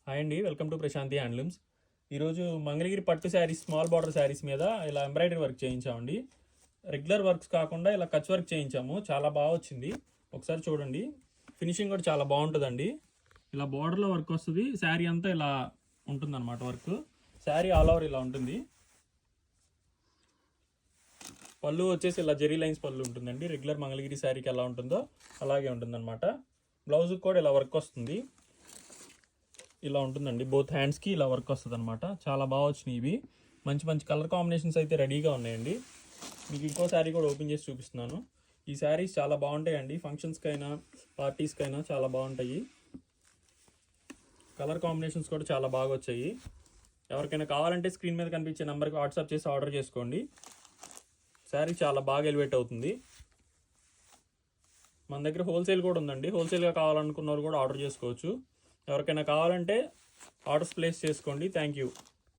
Hi అండి, welcome to Prashanti handlooms. ఈరోజు మంగళగిరి పట్టు శారీస్, స్మాల్ బార్డర్ శారీస్ మీద ఇలా ఎంబ్రాయిడరీ వర్క్ చేయించామండి. రెగ్యులర్ వర్క్స్ కాకుండా ఇలా కచ్ వర్క్ చేయించాము. చాలా బాగా వచ్చింది, ఒకసారి చూడండి. ఫినిషింగ్ కూడా చాలా బాగుంటుందండి. ఇలా బార్డర్లో వర్క్ వస్తుంది, శారీ అంతా ఇలా ఉంటుందన్నమాట వర్క్. శారీ ఆల్ ఓవర్ ఇలా ఉంటుంది. పళ్ళు వచ్చేసి ఇలా జెరీ లైన్స్ పళ్ళు ఉంటుందండి. రెగ్యులర్ మంగళగిరి శారీకి ఎలా ఉంటుందో అలాగే ఉంటుందన్నమాట. బ్లౌజ్కి కూడా ఇలా వర్క్ వస్తుంది, ఇలా ఉంటుందండి. బోత్ హ్యాండ్స్కి ఇలా వర్క్ వస్తుంది అనమాట. చాలా బాగా వచ్చినాయి ఇవి. మంచి మంచి కలర్ కాంబినేషన్స్ అయితే రెడీగా ఉన్నాయండి. మీకు ఇంకో శారీ కూడా ఓపెన్ చేసి చూపిస్తున్నాను. ఈ శారీస్ చాలా బాగుంటాయండి, ఫంక్షన్స్కైనా పార్టీస్కైనా చాలా బాగుంటాయి. కలర్ కాంబినేషన్స్ కూడా చాలా బాగా వచ్చాయి. ఎవరికైనా కావాలంటే స్క్రీన్ మీద కనిపించే నెంబర్కి వాట్సాప్ చేసి ఆర్డర్ చేసుకోండి. శారీ చాలా బాగా ఎలివేట్ అవుతుంది. మన దగ్గర హోల్సేల్ కూడా ఉందండి. హోల్సేల్గా కావాలనుకున్న వాళ్ళు కూడా ఆర్డర్ చేసుకోవచ్చు. ఎవరికైనా కావాలంటే ఆర్డర్స్ ప్లేస్ చేసుకోండి. Thank you.